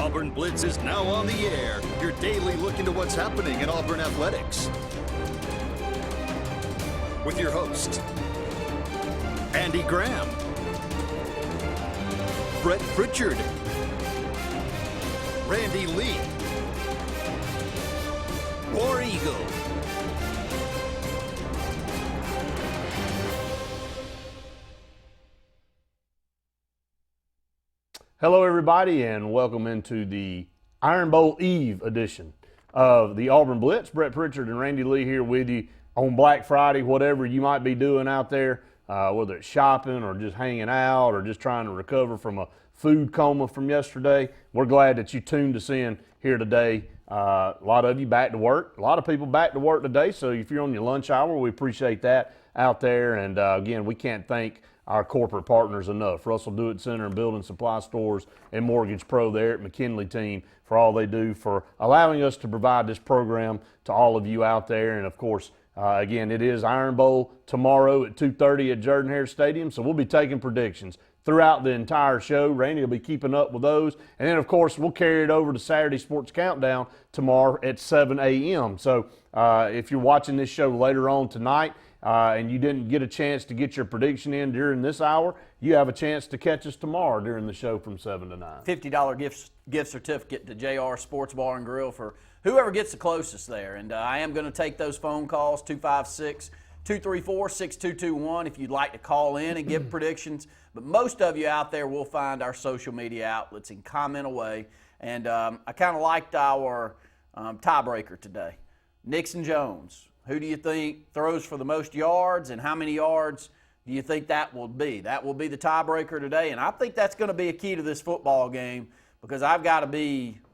Auburn Blitz is now on the air. Your daily look into what's happening in Auburn athletics. With your host, Andy Graham, Brett Pritchard, Randy Lee, War Eagle. Hello, everybody, and welcome into the Iron Bowl Eve edition of the Auburn Blitz. Brett Pritchard and Randy Lee here with you on Black Friday, whatever you might be doing out there, whether it's shopping or just hanging out or just trying to recover from a food coma from yesterday. We're glad that you tuned us in here today. A lot of you back to work. A lot of people back to work today, so if you're on your lunch hour, we appreciate that out there. And again, we can't thank our corporate partners enough. Russell Do-It Center and Building Supply Stores and Mortgage Pro there at McKinley team for all they do for allowing us to provide this program to all of you out there. And of course, again, it is Iron Bowl tomorrow at 2:30 at Jordan-Hare Stadium. So we'll be taking predictions throughout the entire show. Randy will be keeping up with those. And then, of course, we'll carry it over to Saturday Sports Countdown tomorrow at 7 a.m. So if you're watching this show later on tonight, and you didn't get a chance to get your prediction in during this hour, you have a chance to catch us tomorrow during the show from 7 to 9. $50 gift certificate to JR Sports Bar and Grill for whoever gets the closest there. And I am going to take those phone calls, 256-234-6221, if you'd like to call in and give predictions. But most of you out there will find our social media outlets and comment away. And I kind of liked our tiebreaker today, Nixon Jones. Who do you think throws for the most yards, and how many yards do you think that will be? That will be the tiebreaker today, and I think that's going to be a key to this football game because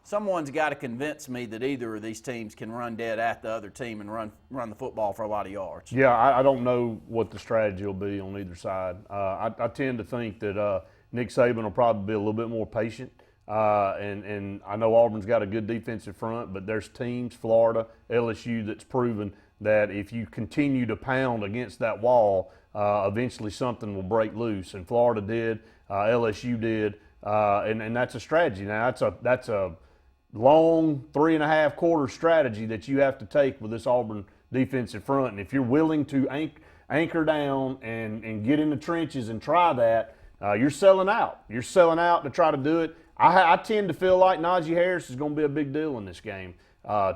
someone's got to convince me that either of these teams can run dead at the other team and run the football for a lot of yards. Yeah, I don't know what the strategy will be on either side. I tend to think that Nick Saban will probably be a little bit more patient. And I know Auburn's got a good defensive front, but there's teams, Florida, LSU, that's proven that if you continue to pound against that wall, eventually something will break loose. And Florida did, LSU did, and that's a strategy. Now, that's a long 3.5 quarter strategy that you have to take with this Auburn defensive front. And if you're willing to anchor down and get in the trenches and try that, you're selling out. You're selling out to try to do it. I tend to feel like Najee Harris is going to be a big deal in this game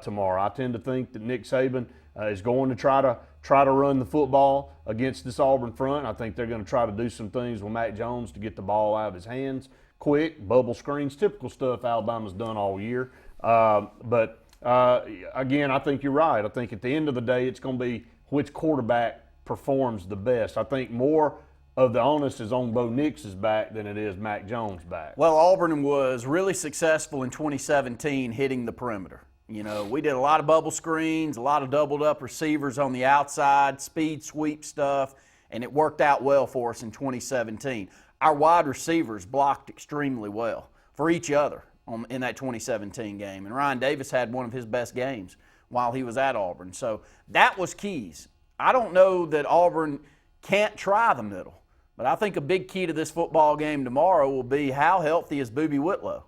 tomorrow. I tend to think that Nick Saban is going to try to run the football against this Auburn front. I think they're going to try to do some things with Mac Jones to get the ball out of his hands quick, bubble screens, typical stuff Alabama's done all year. But again, I think you're right. I think at the end of the day, it's going to be which quarterback performs the best. I think more of the onus is on Bo Nix's back than it is Mac Jones' back. Well, Auburn was really successful in 2017 hitting the perimeter. You know, we did a lot of bubble screens, a lot of doubled up receivers on the outside, speed sweep stuff, and it worked out well for us in 2017. Our wide receivers blocked extremely well for each other in that 2017 game, and Ryan Davis had one of his best games while he was at Auburn. So that was keys. I don't know that Auburn can't try the middle, but I think a big key to this football game tomorrow will be how healthy is Boobie Whitlow.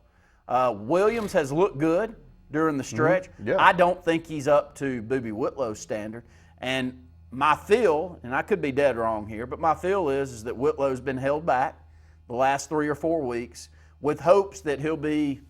Williams has looked good during the stretch. Mm-hmm. Yeah. I don't think he's up to Boobie Whitlow's standard. And my feel, and I could be dead wrong here, but my feel is that Whitlow's been held back the last 3 or 4 weeks with hopes that he'll be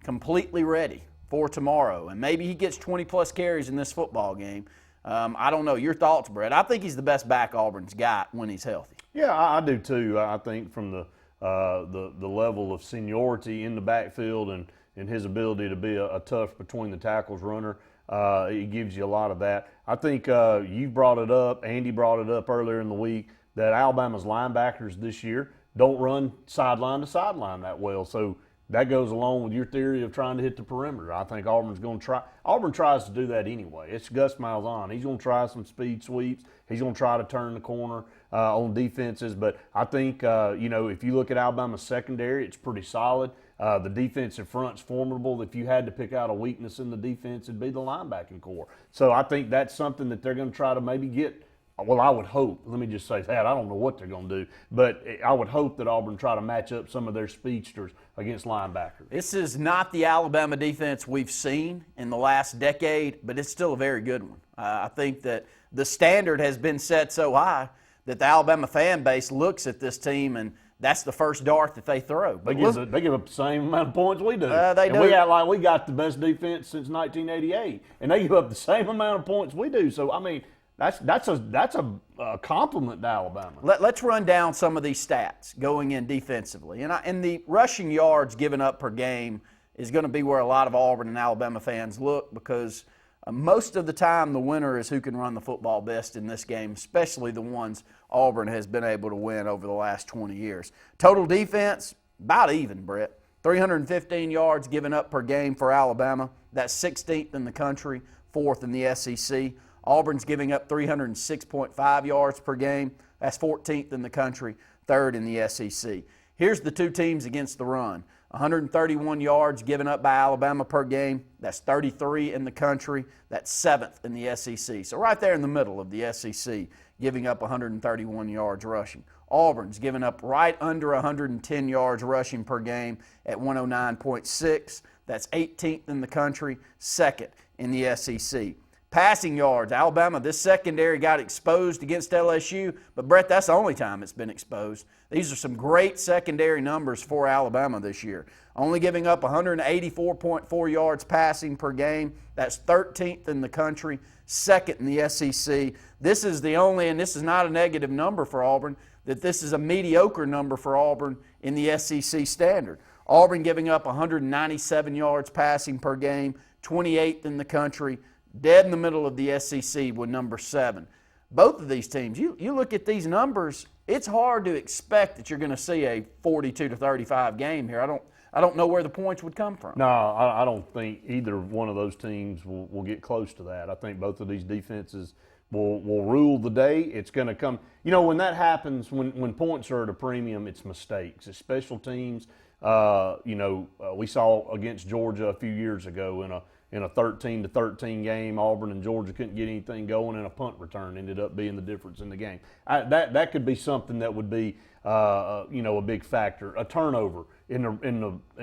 completely ready for tomorrow. And maybe he gets 20-plus carries in this football game. I don't know. Your thoughts, Brett? I think he's the best back Auburn's got when he's healthy. Yeah, I do too. I think from the level of seniority in the backfield and his ability to be a tough between the tackles runner, it gives you a lot of that. I think you brought it up, Andy brought it up earlier in the week, that Alabama's linebackers this year don't run sideline to sideline that well. So that goes along with your theory of trying to hit the perimeter. I think Auburn's going to try. Auburn tries to do that anyway. It's Gus Malzahn. He's going to try some speed sweeps. He's going to try to turn the corner on defenses. But I think, if you look at Alabama's secondary, it's pretty solid. The defensive front's formidable. If you had to pick out a weakness in the defense, it'd be the linebacking core. So I think that's something that they're going to try to maybe get well, I would hope. Let me just say that. I don't know what they're going to do, but I would hope that Auburn try to match up some of their speedsters against linebackers. This is not the Alabama defense we've seen in the last decade, but it's still a very good one. I think that the standard has been set so high that the Alabama fan base looks at this team and that's the first dart that they throw. They give up the same amount of points we do. They do. We act like we got the best defense since 1988, and they give up the same amount of points we do. So, I mean, that's a compliment to Alabama. Let's run down some of these stats going in defensively. And the rushing yards given up per game is going to be where a lot of Auburn and Alabama fans look because most of the time the winner is who can run the football best in this game, especially the ones Auburn has been able to win over the last 20 years. Total defense, about even, Brett. 315 yards given up per game for Alabama. That's 16th in the country, 4th in the SEC. Auburn's giving up 306.5 yards per game. That's 14th in the country, 3rd in the SEC. Here's the two teams against the run. 131 yards given up by Alabama per game. That's 33 in the country. That's 7th in the SEC. So right there in the middle of the SEC, giving up 131 yards rushing. Auburn's giving up right under 110 yards rushing per game at 109.6. That's 18th in the country, 2nd in the SEC. Passing yards, Alabama, this secondary got exposed against LSU, but Brett, that's the only time it's been exposed. These are some great secondary numbers for Alabama this year. Only giving up 184.4 yards passing per game. That's 13th in the country, 2nd in the SEC. This is the only, and this is not a negative number for Auburn, that this is a mediocre number for Auburn in the SEC standard. Auburn giving up 197 yards passing per game, 28th in the country, dead in the middle of the SEC with number 7. Both of these teams, you look at these numbers, it's hard to expect that you're going to see a 42-35 game here. I don't know where the points would come from. No, I don't think either one of those teams will get close to that. I think both of these defenses will rule the day. It's going to come. You know, when that happens, when points are at a premium, it's mistakes. It's special teams. We saw against Georgia a few years ago in a 13-13 game, Auburn and Georgia couldn't get anything going, and a punt return ended up being the difference in the game. That could be something that would be a big factor. A turnover in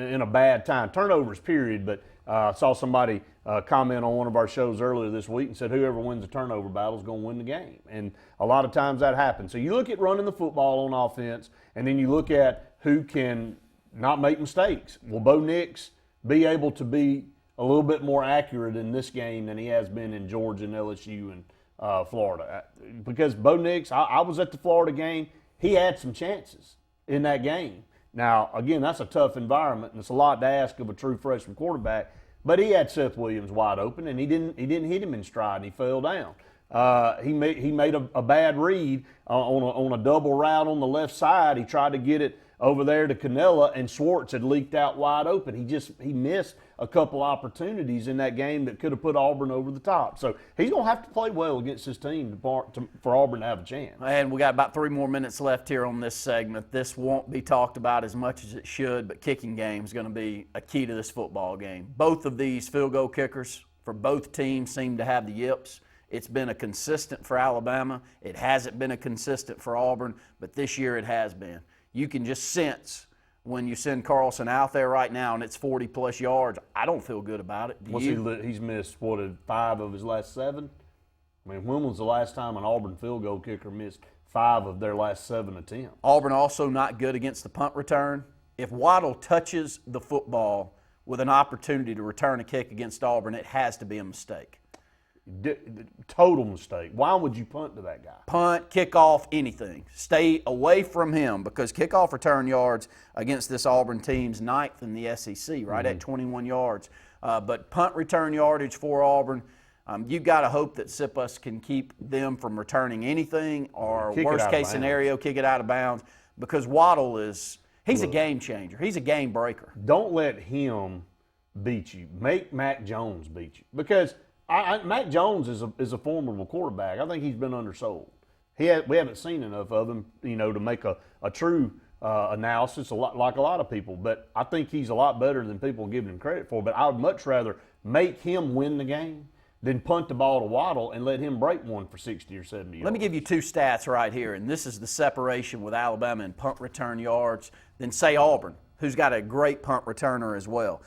a bad time. Turnovers, period. But I saw somebody comment on one of our shows earlier this week and said whoever wins the turnover battle is going to win the game. And a lot of times that happens. So you look at running the football on offense, and then you look at who can not make mistakes. Will Bo Nix be able to be a little bit more accurate in this game than he has been in Georgia and LSU and Florida? Because Bo Nix, I was at the Florida game, he had some chances in that game. Now, again, that's a tough environment, and it's a lot to ask of a true freshman quarterback, but he had Seth Williams wide open, and he didn't hit him in stride, and he fell down. He made a bad read on a double route on the left side. He tried to get it over there to Canella, and Schwartz had leaked out wide open. He missed a couple opportunities in that game that could have put Auburn over the top. So he's going to have to play well against his team for Auburn to have a chance. And we got about 3 more minutes left here on this segment. This won't be talked about as much as it should, but kicking game is going to be a key to this football game. Both of these field goal kickers for both teams seem to have the yips. It's been a consistent for Alabama. It hasn't been a consistent for Auburn, but this year it has been. You can just sense when you send Carlson out there right now and it's 40-plus yards, I don't feel good about it. He's missed, 5 of his last 7? I mean, when was the last time an Auburn field goal kicker missed 5 of their last 7 attempts? Auburn also not good against the punt return. If Waddle touches the football with an opportunity to return a kick against Auburn, it has to be a mistake. Total mistake. Why would you punt to that guy? Punt, kickoff, anything. Stay away from him because kickoff return yards against this Auburn team's 9th in the SEC, right at 21 yards. But punt return yardage for Auburn, you've got to hope that Sippus can keep them from returning anything or worst case scenario, kick it out of bounds because Waddle he's a game changer. He's a game breaker. Don't let him beat you. Make Mac Jones beat you because Mac Jones is a formidable quarterback. I think he's been undersold. We haven't seen enough of him, to make a true analysis, like a lot of people. But I think he's a lot better than people give him credit for. But I would much rather make him win the game than punt the ball to Waddle and let him break one for 60 or 70 yards. Let me give you two stats right here, and this is the separation with Alabama in punt return yards than, say, Auburn, who's got a great punt returner as well.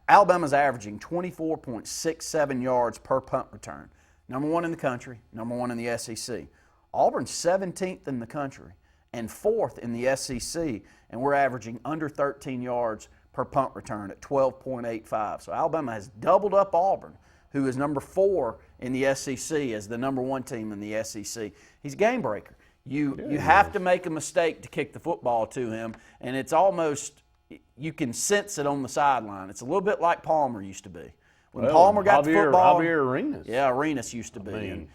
Alabama's averaging 24.67 yards per punt return. Number one in the country, number one in the SEC. Auburn's 17th in the country and 4th in the SEC, and we're averaging under 13 yards per punt return at 12.85. So Alabama has doubled up Auburn, who is number 4 in the SEC as the number 1 team in the SEC. He's a game breaker. You have to make a mistake to kick the football to him, and it's almost, you can sense it on the sideline. It's a little bit like Palmer used to be. When Palmer got the football. Javier Arenas. Yeah, Arenas used to be.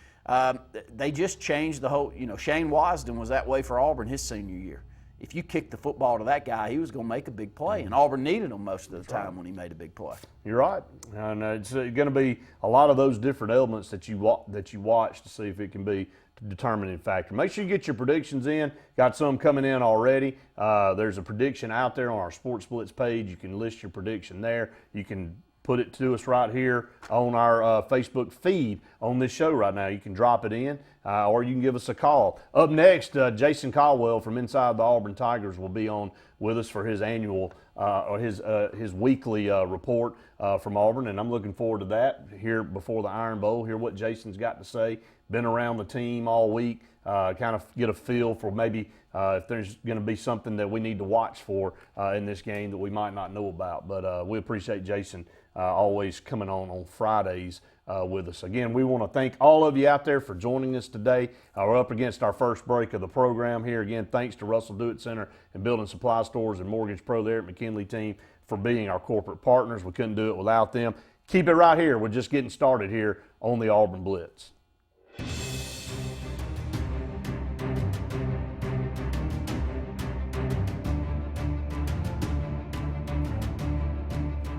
They just changed the whole, Shane Wisden was that way for Auburn his senior year. If you kicked the football to that guy, he was going to make a big play, and Auburn needed him most of the time when he made a big play. You're right, and it's going to be a lot of those different elements that you watch to see if it can be a determining factor. Make sure you get your predictions in. Got some coming in already. There's a prediction out there on our Sports Blitz page. You can list your prediction there. You can put it to us right here on our Facebook feed on this show right now. You can drop it in, or you can give us a call. Up next, Jason Caldwell from Inside the Auburn Tigers will be on with us for his annual or his weekly report from Auburn, and I'm looking forward to that here before the Iron Bowl. Hear what Jason's got to say. Been around the team all week, kind of get a feel for maybe if there's going to be something that we need to watch for in this game that we might not know about. But we appreciate Jason always coming on Fridays with us. Again, we want to thank all of you out there for joining us today. We're up against our first break of the program here. Again, thanks to Russell Do It Center and Building Supply Stores and Mortgage Pro there at McKinley team for being our corporate partners. We couldn't do it without them. Keep it right here. We're just getting started here on the Auburn Blitz.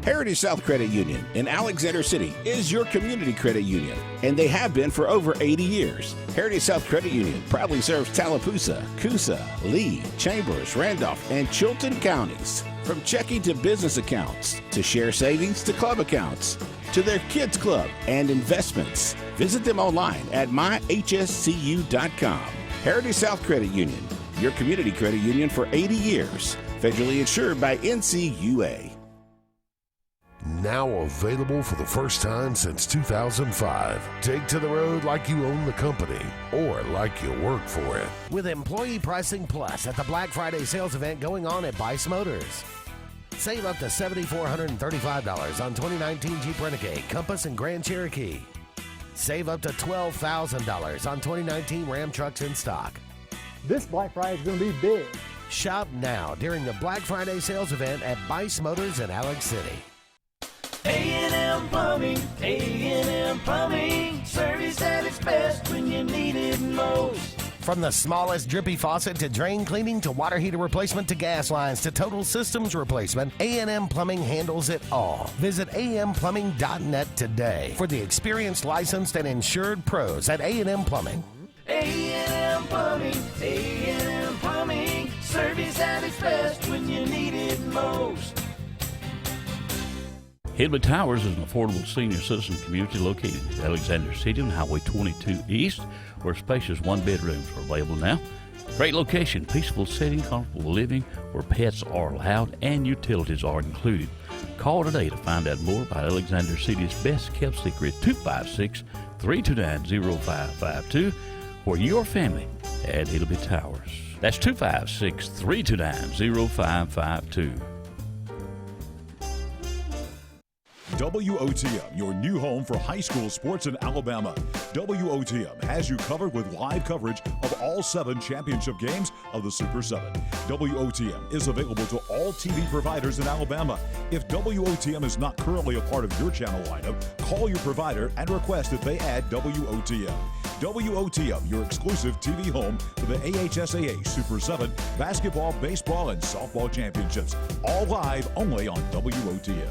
Heritage South Credit Union in Alexander City is your community credit union, and they have been for over 80 years. Heritage South Credit Union proudly serves Tallapoosa, Coosa, Lee, Chambers, Randolph, and Chilton counties. From checking to business accounts, to share savings to club accounts, to their kids club and investments. Visit them online at myhscu.com. Heritage South Credit Union, your community credit union for 80 years. Federally insured by NCUA. Now available for the first time since 2005. Take to the road like you own the company or like you work for it. With Employee Pricing Plus at the Black Friday sales event going on at Bice Motors. Save up to $7,435 on 2019 Jeep Renegade, Compass, and Grand Cherokee. Save up to $12,000 on 2019 Ram trucks in stock. This Black Friday is going to be big. Shop now during the Black Friday sales event at Bice Motors in Alex City. A&M Plumbing, A&M Plumbing, service at its best when you need it most. From the smallest drippy faucet to drain cleaning to water heater replacement to gas lines to total systems replacement, A&M Plumbing handles it all. Visit amplumbing.net today for the experienced, licensed, and insured pros at A&M Plumbing. A&M Plumbing, A&M Plumbing, service at its best when you need it most. Hidley Towers is an affordable senior citizen community located in Alexander City on Highway 22 East, where spacious one-bedrooms are available now. Great location, peaceful setting, comfortable living, where pets are allowed and utilities are included. Call today to find out more about Alexander City's best-kept secret, 256-329-0552, where your family at Hidley Towers. That's 256-329-0552. WOTM, your new home for high school sports in Alabama. WOTM has you covered with live coverage of all 7 championship games of the Super 7. WOTM is available to all TV providers in Alabama. If WOTM is not currently a part of your channel lineup, call your provider and request that they add WOTM. WOTM, your exclusive TV home for the AHSAA Super 7 basketball, baseball, and softball championships. All live only on WOTM.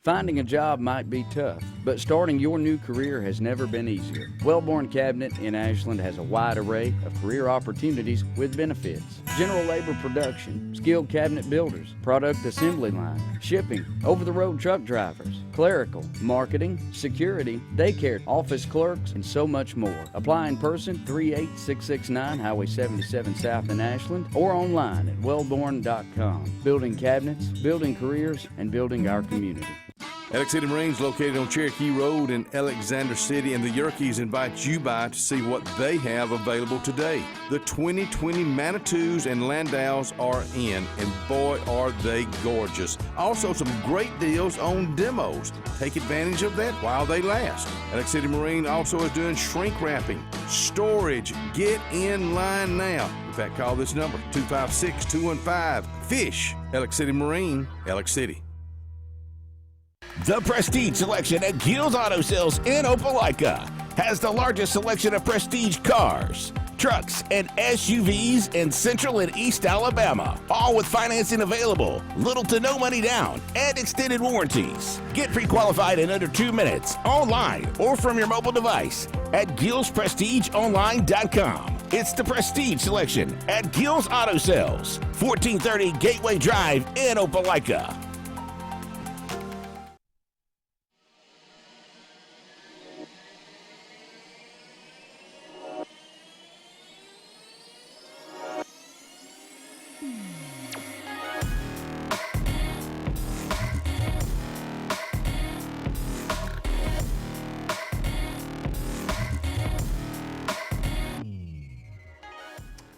Finding a job might be tough, but starting your new career has never been easier. Wellborn Cabinet in Ashland has a wide array of career opportunities with benefits. General labor production, skilled cabinet builders, product assembly line, shipping, over-the-road truck drivers. clerical, marketing, security, daycare, office clerks, and so much more. Apply in person, 38669 Highway 77 South in Ashland, or online at wellborn.com. Building cabinets, building careers, and building our community. Alex City Marine's located on Cherokee Road in Alexander City, and the Yerkes invite you by to see what they have available today. The 2020 Manitous and Landaus are in, and boy, are they gorgeous. Also, some great deals on demos. Take advantage of that while they last. Alex City Marine also is doing shrink wrapping, storage. Get in line now. In fact, call this number, 256-215-FISH. Alex City Marine, Alex City. The Prestige Selection at Gill's Auto Sales in Opelika has the largest selection of prestige cars, trucks, and SUVs in Central and East Alabama, all with financing available, little to no money down, and extended warranties. Get pre-qualified in under 2 minutes, online or from your mobile device at GillsPrestigeOnline.com. It's the Prestige Selection at Gill's Auto Sales, 1430 Gateway Drive in Opelika.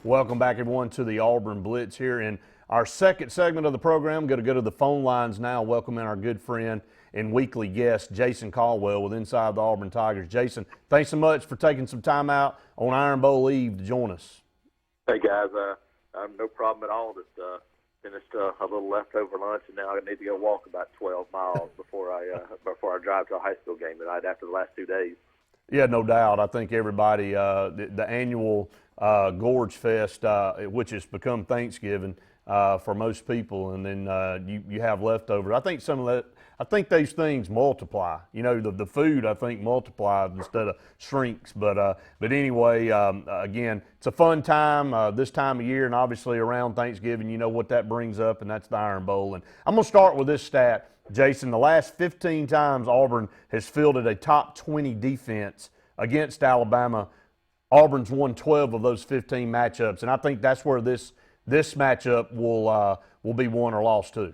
Welcome back, everyone, to the Auburn Blitz here in our second segment of the program. Going to go to the phone lines now. Welcome in our good friend and weekly guest, Jason Caldwell, with Inside the Auburn Tigers. Jason, thanks so much for taking some time out on Iron Bowl Eve to join us. Hey, guys. No problem at all. Just finished a little leftover lunch, and now I need to go walk about 12 miles before I drive to a high school game tonight after the last 2 days. Yeah, no doubt. I think everybody, the annual Gorge Fest, which has become Thanksgiving for most people, and then you have leftovers. I think some of that. I think these things multiply. You know, the food I think multiplies instead of shrinks. But anyway, again, it's a fun time this time of year, and obviously around Thanksgiving, you know what that brings up, and that's the Iron Bowl. And I'm gonna start with this stat. Jason, the last 15 times Auburn has fielded a top 20 defense against Alabama, Auburn's won 12 of those 15 matchups, and I think that's where this matchup will be won or lost too.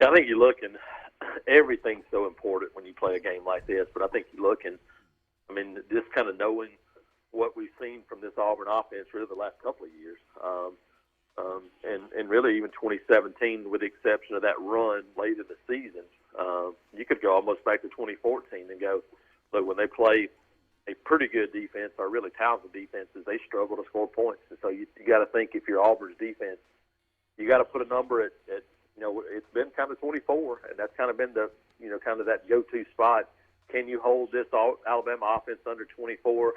I think you're looking, everything's so important when you play a game like this, but I think you're looking, I mean, just kind of knowing what we've seen from this Auburn offense really the last couple of years. And really even 2017, with the exception of that run late in the season, you could go almost back to 2014 and go, look, when they play a pretty good defense or really talented defenses, they struggle to score points. And so you got to think if you're Auburn's defense, you got to put a number at, you know, it's been kind of 24, and that's kind of been the, you know, kind of that go-to spot. Can you hold this Alabama offense under 24?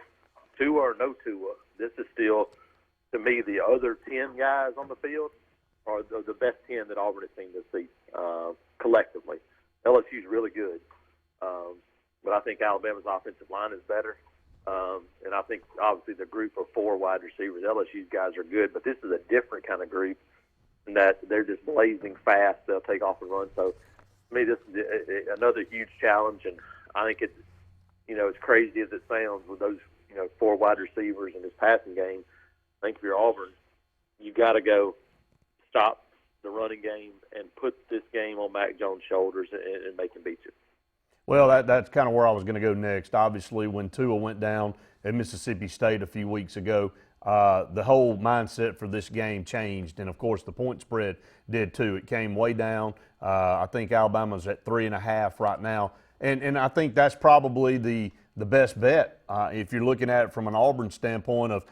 Tua or no Tua? This is still, to me, the other 10 guys on the field are the best 10 that Auburn has seen this season collectively. LSU's really good, but I think Alabama's offensive line is better. And I think, obviously, the group of 4 wide receivers, LSU's guys are good, but this is a different kind of group in that they're just blazing fast. They'll take off and run. So, to me, this is another huge challenge, and I think it's, you know, as crazy as it sounds with those, you know, 4 wide receivers in this passing game, I think if you're Auburn, you got to go stop the running game and put this game on Mac Jones' shoulders and make him beat you. Well, that's kind of where I was going to go next. Obviously, when Tua went down at Mississippi State a few weeks ago, the whole mindset for this game changed, and of course the point spread did too. It came way down. I think Alabama's at 3.5 right now, and I think that's probably the best bet if you're looking at it from an Auburn standpoint of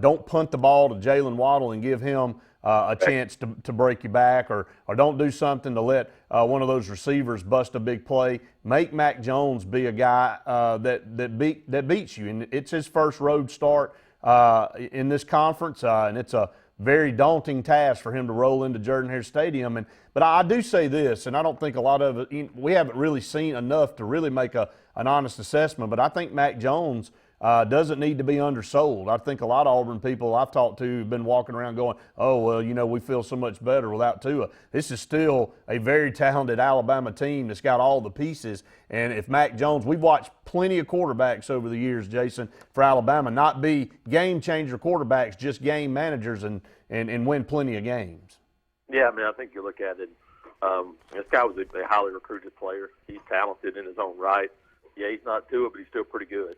don't punt the ball to Jalen Waddle and give him a chance to break you back, or don't do something to let one of those receivers bust a big play. Make Mac Jones be a guy that beats you, and it's his first road start in this conference, and it's a very daunting task for him to roll into Jordan-Hare Stadium. But I do say this, and I don't think a lot of it, we haven't really seen enough to really make an honest assessment, but I think Mac Jones doesn't need to be undersold. I think a lot of Auburn people I've talked to have been walking around going, oh, well, you know, we feel so much better without Tua. This is still a very talented Alabama team that's got all the pieces. And if Mac Jones, we've watched plenty of quarterbacks over the years, Jason, for Alabama, not be game-changer quarterbacks, just game managers and win plenty of games. Yeah, I mean, I think you look at it, this guy was a highly recruited player. He's talented in his own right. Yeah, he's not Tua, but he's still pretty good.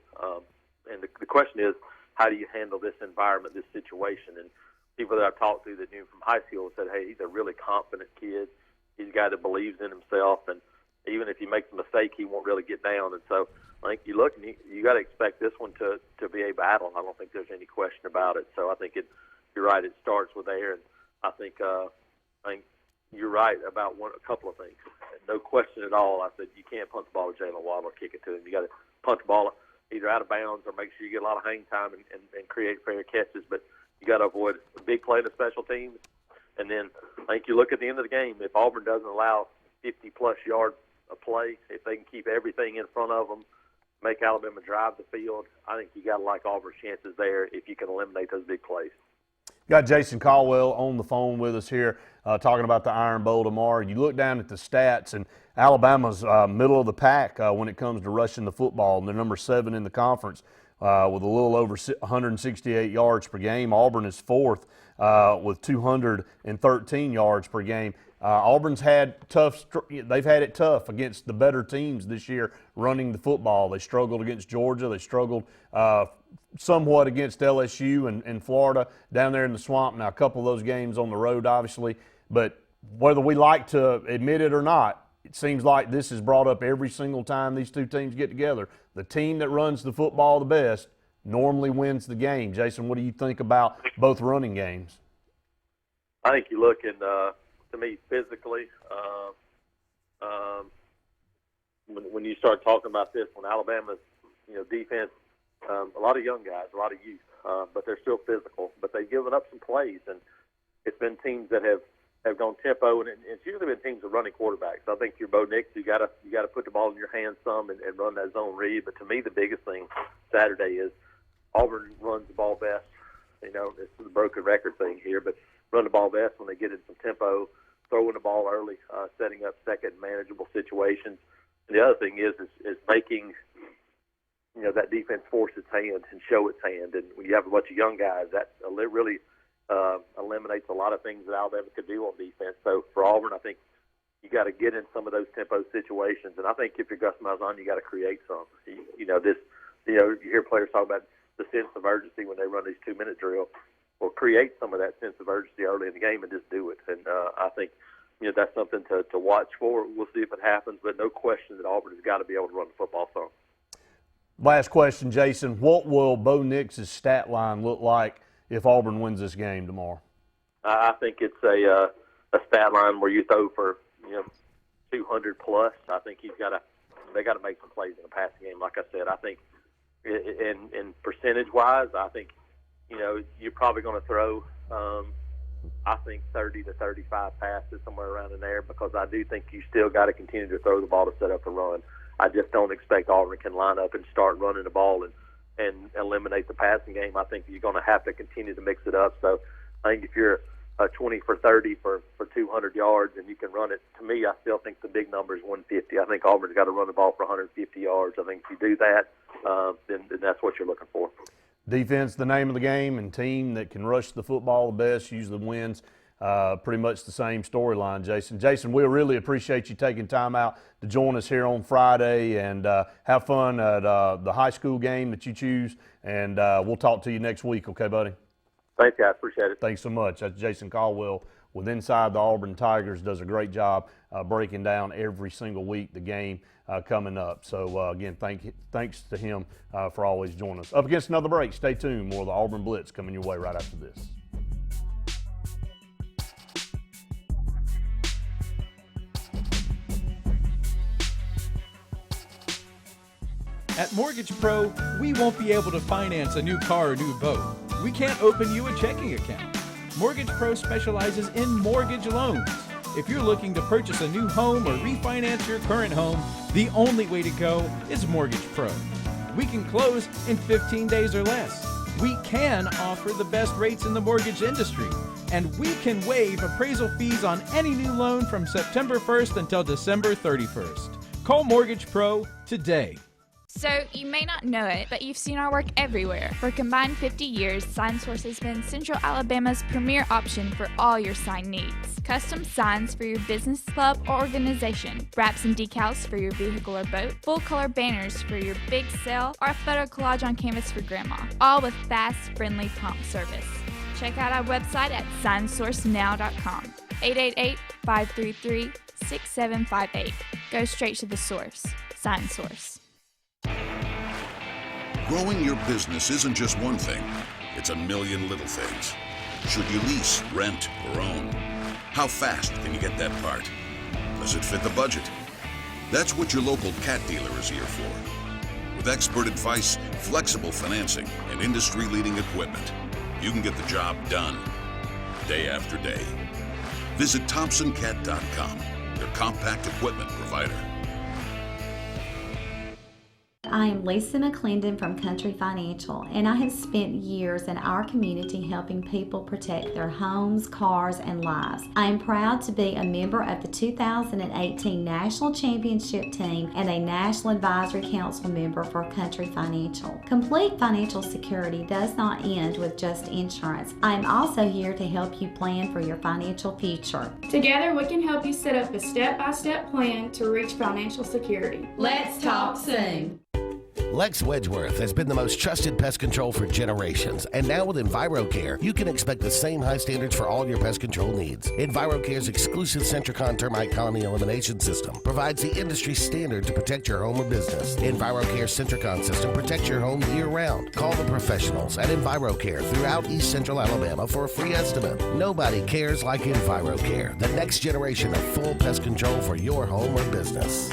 And the question is, how do you handle this environment, this situation? And people that I've talked to that knew him from high school said, hey, he's a really confident kid. He's a guy that believes in himself, and even if he makes a mistake, he won't really get down. And so I think you look, and you got to expect this one to be a battle. I don't think there's any question about it. So I think you're right. It starts with there, and I think you're right about a couple of things. No question at all. I said you can't punt the ball to Jalen Waddle or kick it to him. You got to punt the ball either out of bounds or make sure you get a lot of hang time and create fair catches. But you got to avoid a big play to special teams. And then I think you look at the end of the game. If Auburn doesn't allow 50-plus yards of play, if they can keep everything in front of them, make Alabama drive the field, I think you got to like Auburn's chances there if you can eliminate those big plays. Got Jason Caldwell on the phone with us here talking about the Iron Bowl tomorrow. You look down at the stats, and Alabama's middle of the pack when it comes to rushing the football. And they're number 7 in the conference with a little over 168 yards per game. Auburn is 4th with 213 yards per game. Auburn's had they've had it tough against the better teams this year running the football. They struggled against Georgia. They struggled somewhat against LSU and Florida down there in the swamp. Now, a couple of those games on the road, obviously. But whether we like to admit it or not, it seems like this is brought up every single time these two teams get together. The team that runs the football the best normally wins the game. Jason, what do you think about both running games? I think you look and to me, physically, when you start talking about this, when Alabama's defense, a lot of young guys, a lot of youth, but they're still physical. But they've given up some plays, and it's been teams that have gone tempo, and it's usually been teams of running quarterbacks. I think your Bo Nix, you got to put the ball in your hands some and run that zone read. But to me, the biggest thing Saturday is Auburn runs the ball best. This is a broken record thing here, but run the ball best when they get in some tempo, throwing the ball early, setting up second manageable situations. And the other thing is making that defense force its hand and show its hand. And when you have a bunch of young guys, that really eliminates a lot of things that Alabama could do on defense. So for Auburn, I think you got to get in some of those tempo situations. And I think if you're Gus Malzahn, you got to create some. You hear players talk about the sense of urgency when they run these 2-minute drills. Well, create some of that sense of urgency early in the game and just do it. And I think that's something to watch for. We'll see if it happens, but no question that Auburn has got to be able to run the football some. Last question, Jason. What will Bo Nix's stat line look like if Auburn wins this game tomorrow? I think it's a stat line where you throw for 200 plus. I think they got to make some plays in the passing game. Like I said, I think in percentage wise, I think you're probably going to throw, I think 30 to 35 passes somewhere around in there, because I do think you still got to continue to throw the ball to set up the run. I just don't expect Auburn can line up and start running the ball and eliminate the passing game. I think you're going to have to continue to mix it up. So I think if you're 20 for 30 for 200 yards and you can run it, to me, I still think the big number is 150. I think Auburn's got to run the ball for 150 yards. I think if you do that, then that's what you're looking for. Defense, the name of the game, and team that can rush the football the best usually wins. Pretty much the same storyline, Jason. Jason, we really appreciate you taking time out to join us here on Friday, and have fun at the high school game that you choose, and we'll talk to you next week, okay, buddy? Thanks, guys. Appreciate it. Thanks so much. That's Jason Caldwell with Inside the Auburn Tigers. Does a great job breaking down every single week the game coming up. So, again, thanks to him for always joining us. Up against another break. Stay tuned. More of the Auburn Blitz coming your way right after this. At Mortgage Pro, we won't be able to finance a new car or new boat. We can't open you a checking account. Mortgage Pro specializes in mortgage loans. If you're looking to purchase a new home or refinance your current home, the only way to go is Mortgage Pro. We can close in 15 days or less. We can offer the best rates in the mortgage industry. And we can waive appraisal fees on any new loan from September 1st until December 31st. Call Mortgage Pro today. So, you may not know it, but you've seen our work everywhere. For a combined 50 years, SignSource has been Central Alabama's premier option for all your sign needs. Custom signs for your business, club, or organization. Wraps and decals for your vehicle or boat. Full-color banners for your big sale, or a photo collage on canvas for grandma. All with fast, friendly, prompt service. Check out our website at signsourcenow.com. 888-533-6758. Go straight to the source. SignSource. Growing your business isn't just one thing, it's a million little things. Should you lease, rent, or own? How fast can you get that part? Does it fit the budget? That's what your local cat dealer is here for. With expert advice, flexible financing, and industry-leading equipment, you can get the job done, day after day. Visit ThompsonCat.com, your compact equipment provider. I am Lisa McClendon from Country Financial, and I have spent years in our community helping people protect their homes, cars, and lives. I am proud to be a member of the 2018 National Championship Team and a National Advisory Council member for Country Financial. Complete financial security does not end with just insurance. I am also here to help you plan for your financial future. Together, we can help you set up a step-by-step plan to reach financial security. Let's talk soon. Lex Wedgeworth has been the most trusted pest control for generations, and now with EnviroCare, you can expect the same high standards for all your pest control needs. EnviroCare's exclusive Centricon termite colony elimination system provides the industry standard to protect your home or business. EnviroCare's Centricon system protects your home year-round. Call the professionals at EnviroCare throughout East Central Alabama for a free estimate. Nobody cares like EnviroCare, the next generation of full pest control for your home or business.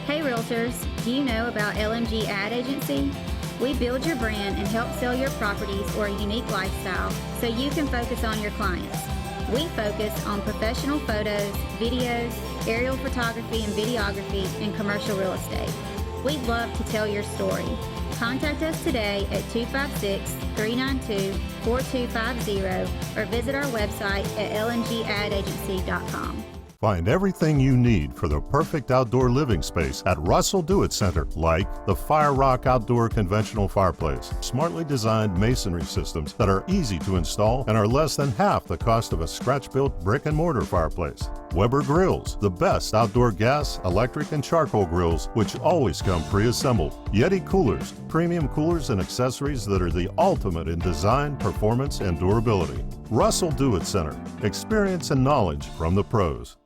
Hey Realtors, do you know about LMG Ad Agency? We build your brand and help sell your properties or a unique lifestyle so you can focus on your clients. We focus on professional photos, videos, aerial photography and videography, and commercial real estate. We'd love to tell your story. Contact us today at 256-392-4250 or visit our website at lmgadagency.com. Find everything you need for the perfect outdoor living space at Russell Do-It Center, like the Fire Rock Outdoor Conventional Fireplace, smartly designed masonry systems that are easy to install and are less than half the cost of a scratch-built brick and mortar fireplace. Weber Grills, the best outdoor gas, electric, and charcoal grills, which always come pre-assembled. Yeti Coolers, premium coolers and accessories that are the ultimate in design, performance, and durability. Russell Do-It Center, experience and knowledge from the pros.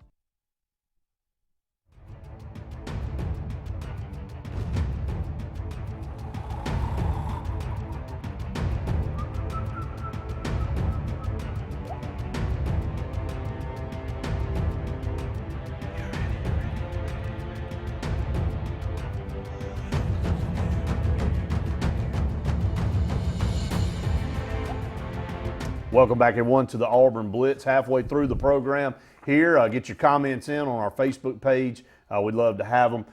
Welcome back, everyone, to the Auburn Blitz. Halfway through the program here. Get your comments in on our Facebook page. We'd love to have them.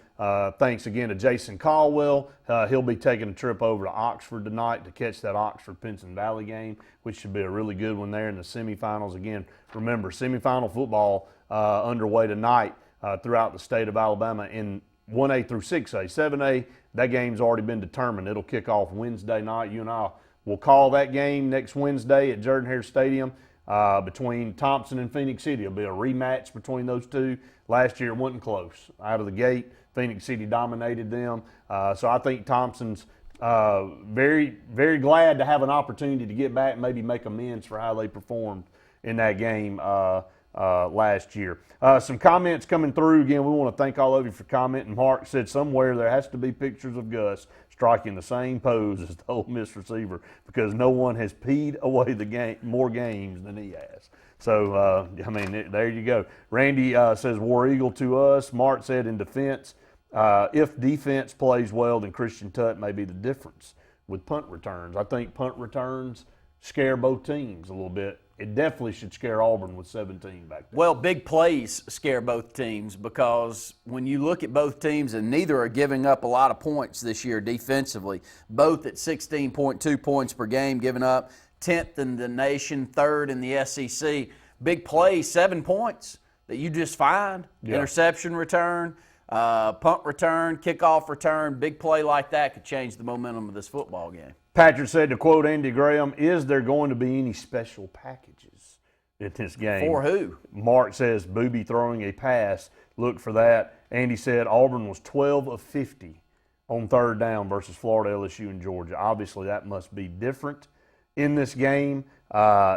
Thanks again to Jason Caldwell. He'll be taking a trip over to Oxford tonight to catch that Oxford-Pinson Valley game, which should be a really good one there in the semifinals. Again, remember, semifinal football underway tonight throughout the state of Alabama in 1A through 6A. 7A, that game's already been determined. It'll kick off Wednesday night. You and I will call that game next Wednesday at Jordan-Hare Stadium between Thompson and Phoenix City. It'll be a rematch between those two. Last year it wasn't close. Out of the gate, Phoenix City dominated them. So I think Thompson's very, very glad to have an opportunity to get back and maybe make amends for how they performed in that game last year. Some comments coming through. Again, we want to thank all of you for commenting. Mark said somewhere there has to be pictures of Gus striking the same pose as the Ole Miss receiver because no one has peed away the game more games than he has. So, I mean, there you go. Randy says War Eagle to us. Mark said in defense, if defense plays well, then Christian Tutt may be the difference with punt returns. I think punt returns scare both teams a little bit. It definitely should scare Auburn with 17 back there. Well, big plays scare both teams because when you look at both teams, and neither are giving up a lot of points this year defensively, both at 16.2 points per game given up, 10th in the nation, 3rd in the SEC. Big plays, 7 points that you just find. Yeah. Interception return, punt return, kickoff return, big play like that could change the momentum of this football game. Patrick said, to quote Andy Graham, is there going to be any special packages in this game? For who? Mark says, Booby throwing a pass. Look for that. Andy said Auburn was 12 of 50 on 3rd down versus Florida, LSU, and Georgia. Obviously, that must be different in this game.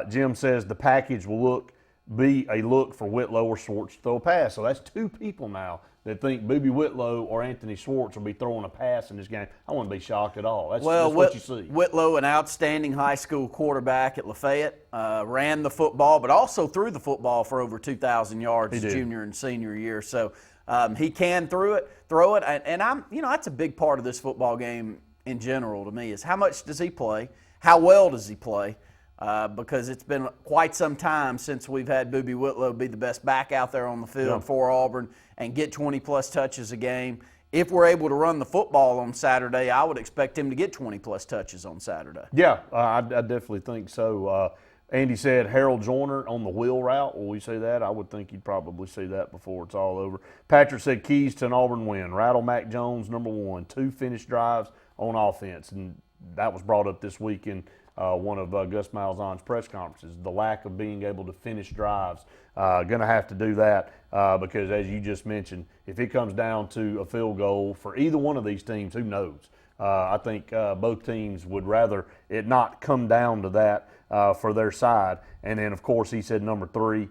Jim says the package will be a look for Whitlow or Schwartz to throw a pass. So that's 2 people now that think Booby Whitlow or Anthony Schwartz will be throwing a pass in this game. I wouldn't be shocked at all. That's what you see. Whitlow, an outstanding high school quarterback at Lafayette, ran the football, but also threw the football for over 2,000 yards his junior and senior year. So he can throw it, and that's a big part of this football game in general to me is how much does he play, how well does he play. Because it's been quite some time since we've had Booby Whitlow be the best back out there on the field for Auburn and get 20-plus touches a game. If we're able to run the football on Saturday, I would expect him to get 20-plus touches on Saturday. Yeah, I definitely think so. Andy said Harold Joyner on the wheel route. Will we say that? I would think you'd probably see that before it's all over. Patrick said keys to an Auburn win. Rattle Mac Jones, number 1. 2 finished drives on offense. And that was brought up this week in one of Gus Malzahn's press conferences, the lack of being able to finish drives. Going to have to do that because, as you just mentioned, if it comes down to a field goal for either one of these teams, who knows? I think both teams would rather it not come down to that for their side. And then, of course, he said number 3,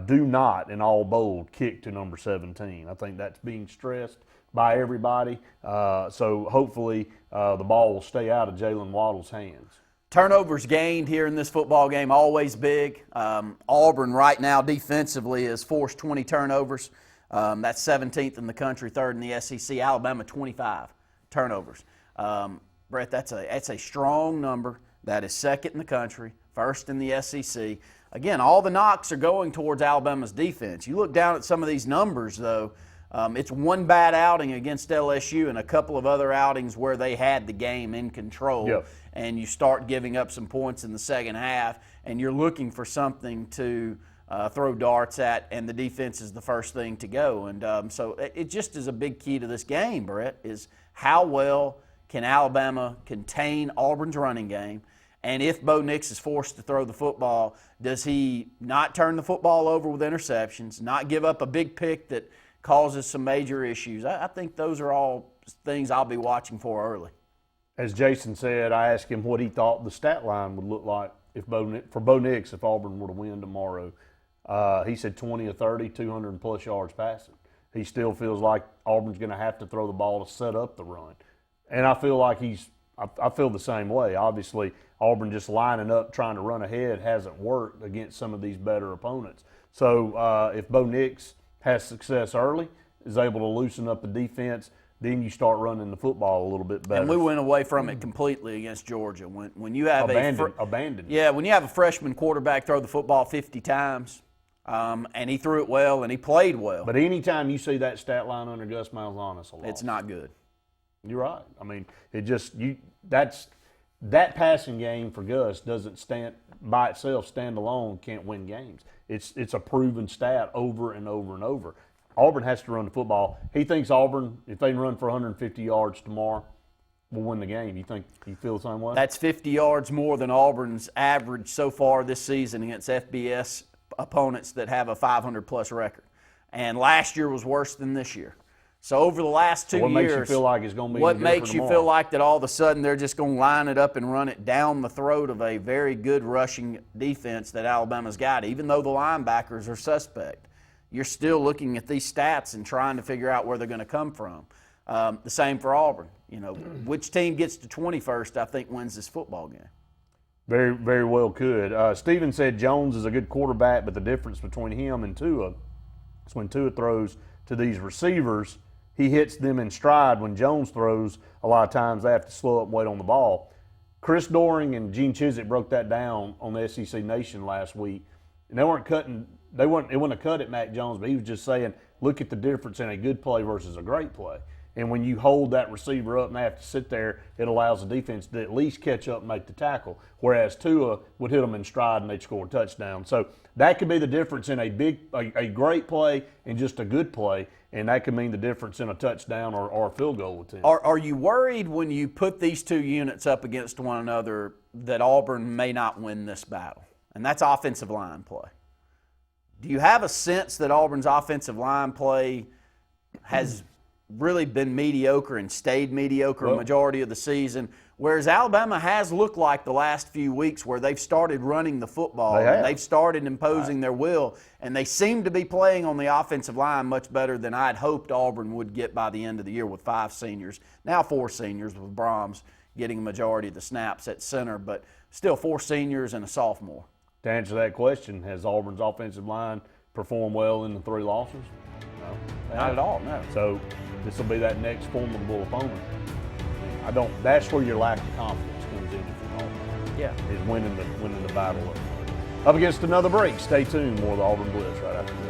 do not, in all bold, kick to number 17. I think that's being stressed by everybody. So hopefully the ball will stay out of Jalen Waddle's hands. Turnovers gained here in this football game, always big. Auburn right now defensively has forced 20 turnovers. That's 17th in the country, 3rd in the SEC. Alabama, 25 turnovers. Brett, that's a strong number. That is 2nd in the country, 1st in the SEC. Again, all the knocks are going towards Alabama's defense. You look down at some of these numbers, though, it's one bad outing against LSU and a couple of other outings where they had the game in control. Yep. And you start giving up some points in the second half, and you're looking for something to throw darts at, and the defense is the first thing to go. And so it just is a big key to this game, Brett, is how well can Alabama contain Auburn's running game, and if Bo Nix is forced to throw the football, does he not turn the football over with interceptions, not give up a big pick that causes some major issues? I think those are all things I'll be watching for early. As Jason said, I asked him what he thought the stat line would look like for Bo Nix if Auburn were to win tomorrow. He said 20 or 30, 200-plus yards passing. He still feels like Auburn's going to have to throw the ball to set up the run. And I feel like I feel the same way. Obviously, Auburn just lining up trying to run ahead hasn't worked against some of these better opponents. So if Bo Nix has success early, is able to loosen up the defense, then you start running the football a little bit better. And we went away from it completely against Georgia. When you have abandoned. Yeah, when you have a freshman quarterback throw the football 50 times, and he threw it well and he played well. But anytime you see that stat line under Gus Malzahn, it's a loss. It's not good. You're right. I mean, that passing game for Gus doesn't stand by itself, stand alone, can't win games. It's a proven stat over and over and over. Auburn has to run the football. He thinks Auburn, if they can run for 150 yards tomorrow, will win the game. You feel the same way? That's 50 yards more than Auburn's average so far this season against FBS opponents that have a 500-plus record. And last year was worse than this year. So over the last 2 years, what makes you feel like it's going to be what makes you feel like that all of a sudden they're just going to line it up and run it down the throat of a very good rushing defense that Alabama's got, even though the linebackers are suspect. You're still looking at these stats and trying to figure out where they're going to come from. The same for Auburn. You know, which team gets to 21st, I think, wins this football game. Very, very well could. Steven said Jones is a good quarterback, but the difference between him and Tua is when Tua throws to these receivers, he hits them in stride. When Jones throws, a lot of times they have to slow up and wait on the ball. Chris Doring and Gene Chizik broke that down on the SEC Nation last week. And they weren't cutting. It wasn't a cut at Mac Jones, but he was just saying, look at the difference in a good play versus a great play. And when you hold that receiver up and they have to sit there, it allows the defense to at least catch up and make the tackle. Whereas Tua would hit them in stride and they'd score a touchdown. So that could be the difference in a great play and just a good play. And that could mean the difference in a touchdown or a field goal attempt. Are you worried when you put these two units up against one another that Auburn may not win this battle? And that's offensive line play. Do you have a sense that Auburn's offensive line play has really been mediocre and stayed mediocre a majority of the season, whereas Alabama has looked like the last few weeks where they've started running the football, and they've started imposing their will, and they seem to be playing on the offensive line much better than I'd hoped Auburn would get by the end of the year with 5 seniors, now 4 seniors with Brahms getting a majority of the snaps at center, but still 4 seniors and a sophomore. To answer that question, has Auburn's offensive line performed well in the 3 losses? No. Not at all, no. So this will be that next formidable opponent. That's where your lack of confidence comes in if you're Auburn. Yeah. Is winning the battle up against another break. Stay tuned, more of the Auburn Blitz right after this.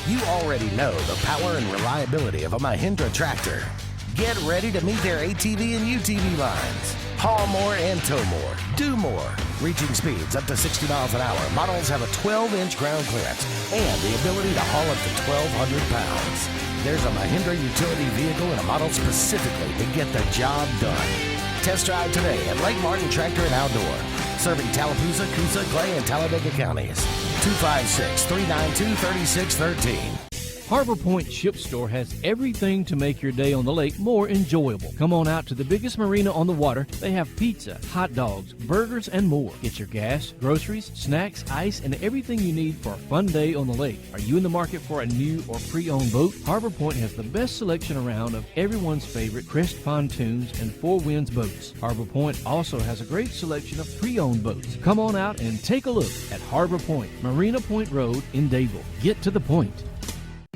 You already know the power and reliability of a Mahindra tractor. Get ready to meet their ATV and UTV lines. Haul more and tow more. Do more. Reaching speeds up to 60 miles an hour. Models have a 12-inch ground clearance and the ability to haul up to 1,200 pounds. There's a Mahindra utility vehicle and a model specifically to get the job done. Test drive today at Lake Martin Tractor and Outdoor. Serving Tallapoosa, Coosa, Clay, and Talladega counties. 256-392-3613. Harbor Point Ship Store has everything to make your day on the lake more enjoyable. Come on out to the biggest marina on the water. They have pizza, hot dogs, burgers, and more. Get your gas, groceries, snacks, ice, and everything you need for a fun day on the lake. Are you in the market for a new or pre-owned boat? Harbor Point has the best selection around of everyone's favorite Crest pontoons and Four Winds boats. Harbor Point also has a great selection of pre-owned boats. Come on out and take a look at Harbor Point, Marina Point Road in Dadeville. Get to the point.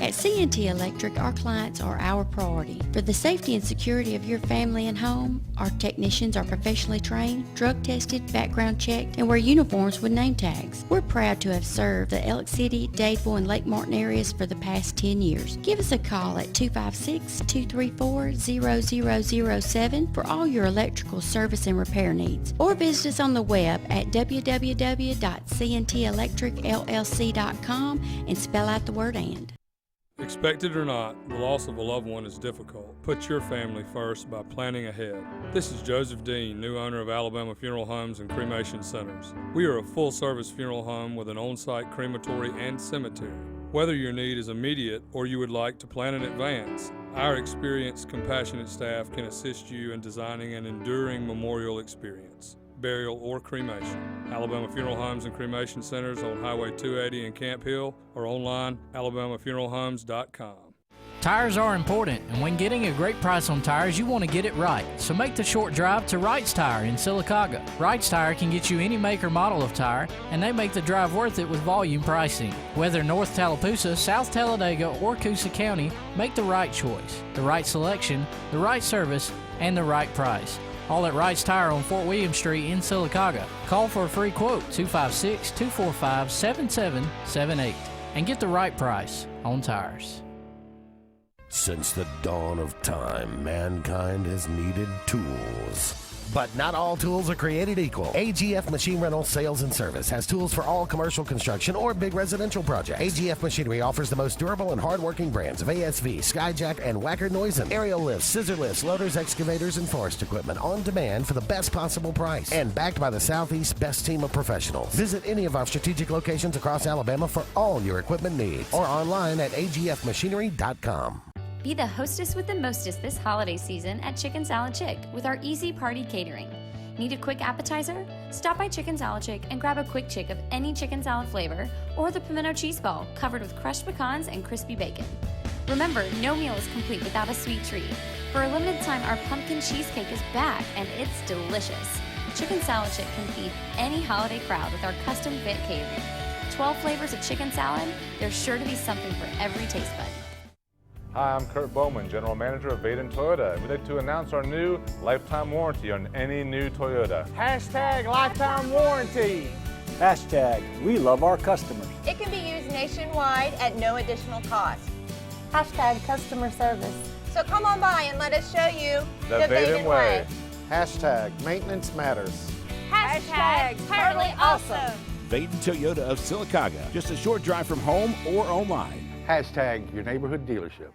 At C&T Electric, our clients are our priority. For the safety and security of your family and home, our technicians are professionally trained, drug tested, background checked, and wear uniforms with name tags. We're proud to have served the Elk City, Dadeville, and Lake Martin areas for the past 10 years. Give us a call at 256-234-0007 for all your electrical service and repair needs, or visit us on the web at www.cntelectricllc.com and spell out the word "and." Expect it or not, the loss of a loved one is difficult. Put your family first by planning ahead. This is Joseph Dean, new owner of Alabama Funeral Homes and Cremation Centers. We are a full-service funeral home with an on-site crematory and cemetery. Whether your need is immediate or you would like to plan in advance, our experienced, compassionate staff can assist you in designing an enduring memorial experience, burial, or cremation. Alabama Funeral Homes and Cremation Centers on Highway 280 in Camp Hill or online, alabamafuneralhomes.com. Tires are important, and when getting a great price on tires, you want to get it right. So make the short drive to Wright's Tire in Sylacauga. Wright's Tire can get you any make or model of tire, and they make the drive worth it with volume pricing. Whether North Tallapoosa, South Talladega, or Coosa County, make the right choice, the right selection, the right service, and the right price. All at Wright's Tire on Fort William Street in Sylacauga. Call for a free quote, 256-245-7778, and get the right price on tires. Since the dawn of time, mankind has needed tools. But not all tools are created equal. AGF Machine Rental Sales and Service has tools for all commercial construction or big residential projects. AGF Machinery offers the most durable and hardworking brands of ASV, Skyjack, and Wacker Neuson. Aerial lifts, scissor lifts, loaders, excavators, and forest equipment on demand for the best possible price. And backed by the Southeast's best team of professionals. Visit any of our strategic locations across Alabama for all your equipment needs. Or online at agfmachinery.com. Be the hostess with the mostest this holiday season at Chicken Salad Chick with our easy party catering. Need a quick appetizer? Stop by Chicken Salad Chick and grab a quick chick of any chicken salad flavor or the pimento cheese ball covered with crushed pecans and crispy bacon. Remember, no meal is complete without a sweet treat. For a limited time, our pumpkin cheesecake is back and it's delicious. Chicken Salad Chick can feed any holiday crowd with our custom fit catering. 12 flavors of chicken salad, there's sure to be something for every taste bud. Hi, I'm Kurt Bowman, General Manager of Vaden Toyota. We'd like to announce our new lifetime warranty on any new Toyota. Hashtag lifetime warranty. Hashtag we love our customers. It can be used nationwide at no additional cost. Hashtag customer service. So come on by and let us show you the Vaden way. Hashtag maintenance matters. Hashtag totally awesome. Vaden Toyota of Sylacauga, just a short drive from home or online. Hashtag your neighborhood dealership.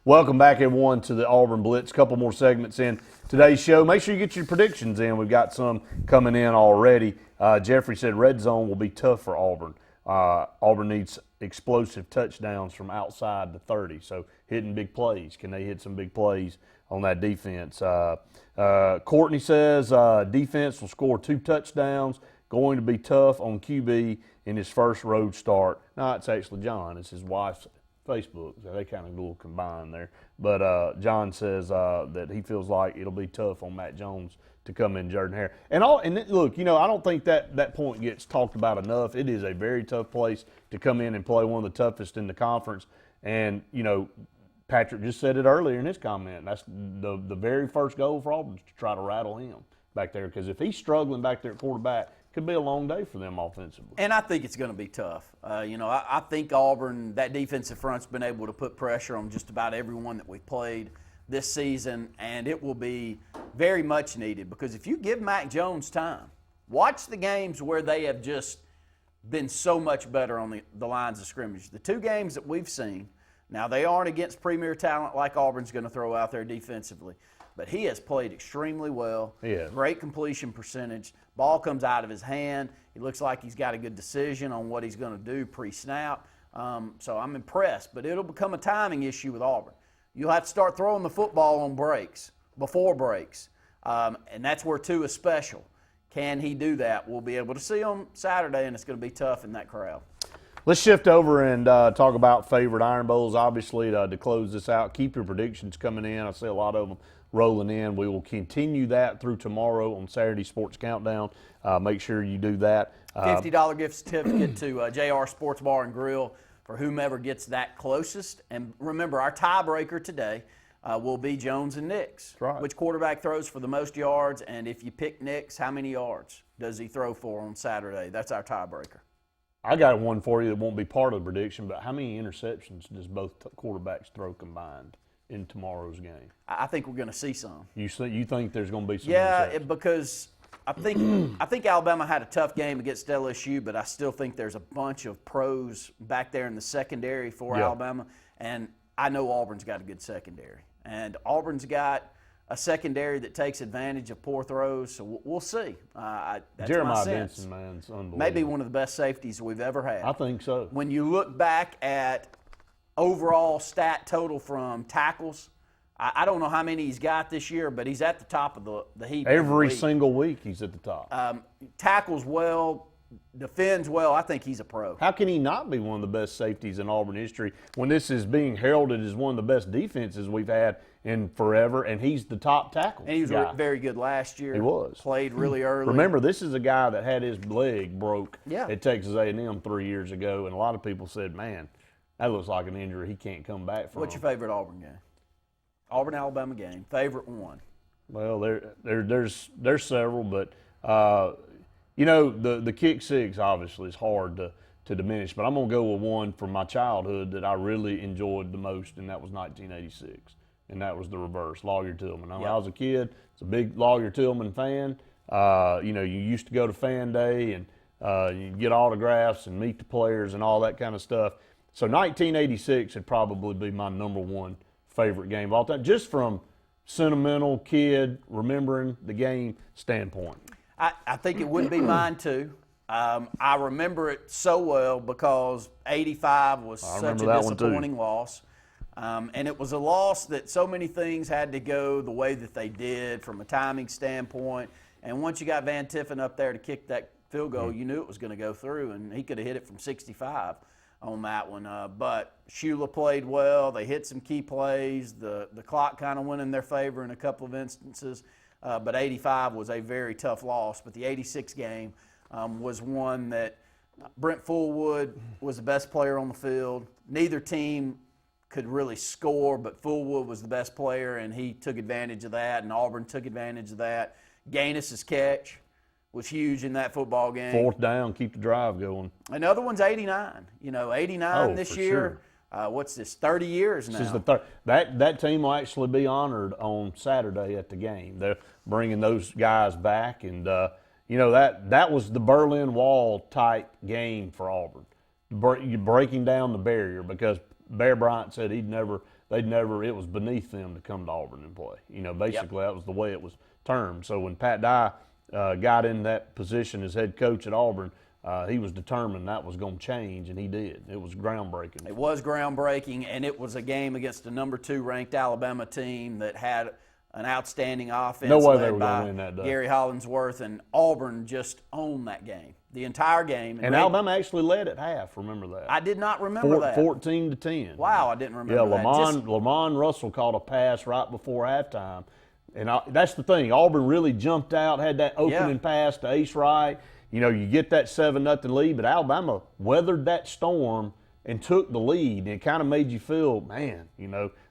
Welcome back, everyone, to the Auburn Blitz. A couple more segments in today's show. Make sure you get your predictions in. We've got some coming in already. Jeffrey said red zone will be tough for Auburn. Auburn needs explosive touchdowns from outside the 30, so hitting big plays. Can they hit some big plays on that defense? Courtney says defense will score 2 touchdowns. Going to be tough on QB in his first road start. No, it's actually John. It's his wife's Facebook, so they kind of go combined there. But John says that he feels like it'll be tough on Matt Jones to come in Jordan Hare. And look, I don't think that point gets talked about enough. It is a very tough place to come in and play, one of the toughest in the conference. And, Patrick just said it earlier in his comment. That's the very first goal for Auburn is to try to rattle him back there, because if he's struggling back there at quarterback, could be a long day for them offensively. And I think it's going to be tough. I think Auburn, that defensive front's been able to put pressure on just about everyone that we've played this season, and it will be very much needed, because if you give Mac Jones time, watch the games where they have just been so much better on the lines of scrimmage. The 2 games that we've seen, now they aren't against premier talent like Auburn's going to throw out there defensively, but he has played extremely well. Yeah. Great completion percentage. Ball comes out of his hand. He looks like he's got a good decision on what he's going to do pre-snap. So I'm impressed. But it'll become a timing issue with Auburn. You'll have to start throwing the football on breaks, before breaks. And that's where 2 is special. Can he do that? We'll be able to see him Saturday, and it's going to be tough in that crowd. Let's shift over and talk about favorite Iron Bowls. Obviously, to close this out, keep your predictions coming in. I see a lot of them rolling in. We will continue that through tomorrow on Saturday Sports Countdown. Make sure you do that. $50 gift certificate to JR Sports Bar and Grill for whomever gets that closest. And remember, our tiebreaker today will be Jones and Nix. That's right. Which quarterback throws for the most yards, and if you pick Nix, how many yards does he throw for on Saturday? That's our tiebreaker. I got one for you that won't be part of the prediction, but how many interceptions does both quarterbacks throw combined in tomorrow's game? I think we're going to see some. You think there's going to be some? Yeah, because I think Alabama had a tough game against LSU, but I still think there's a bunch of pros back there in the secondary for Alabama, and I know Auburn's got a good secondary, and Auburn's got a secondary that takes advantage of poor throws, so we'll see. That's Jeremiah my sense. Benson, man, it's unbelievable. Maybe one of the best safeties we've ever had. I think so. When you look back at overall stat total from tackles, I don't know how many he's got this year, but he's at the top of the heap. Every single week he's at the top. Tackles well, defends well. I think he's a pro. How can he not be one of the best safeties in Auburn history when this is being heralded as one of the best defenses we've had in forever, and he's the top tackle And he was guy. very good last year. He was. Played really early. Remember, this is a guy that had his leg broke Yeah. at Texas A&M 3 years ago, and a lot of people said, man, that looks like an injury he can't come back from. What's your favorite Auburn game? Auburn-Alabama game. Favorite one? Well, there's several, but the kick six obviously is hard to diminish. But I'm gonna go with one from my childhood that I really enjoyed the most, and that was 1986, and that was the reverse, Lawyer Tillman. When I was a kid, I was a big Lawyer Tillman fan. You used to go to Fan Day and you get autographs and meet the players and all that kind of stuff. So 1986 would probably be my number one favorite game of all time, just from sentimental kid remembering the game standpoint. I think it would be mine too. I remember it so well because 85 was such a disappointing loss. And it was a loss that so many things had to go the way that they did from a timing standpoint. And once you got Van Tiffen up there to kick that field goal, you knew it was going to go through, and he could have hit it from 65 on that one. But Shula played well. They hit some key plays. The clock kind of went in their favor in a couple of instances. But 85 was a very tough loss. But the 86 game was one that Brent Fullwood was the best player on the field. Neither team could really score, but Fullwood was the best player, and he took advantage of that, and Auburn took advantage of that. Gaines' catch was huge in that football game. 4th down, keep the drive going. Another one's 89. 89 this for year. Sure. What's this, 30 years now? This is the third. That team will actually be honored on Saturday at the game. They're bringing those guys back, and that was the Berlin Wall type game for Auburn. You're breaking down the barrier, because Bear Bryant said it was beneath them to come to Auburn and play. Basically that was the way it was termed. So when Pat Dye got in that position as head coach at Auburn, he was determined that was going to change, and he did. It was groundbreaking. It was groundbreaking, and it was a game against a number 2 ranked Alabama team that had an outstanding offense. No way they led were by going to win that day. Gary Hollingsworth, and Auburn just owned that game, the entire game. And Alabama actually led at half. Remember that? I did not remember that. 14-10. Wow, I didn't remember that. Lamont Russell caught a pass right before halftime. And that's the thing. Auburn really jumped out, had that opening pass to Ace Wright. You get that 7-0 lead, but Alabama weathered that storm and took the lead. And it kind of made you feel, man,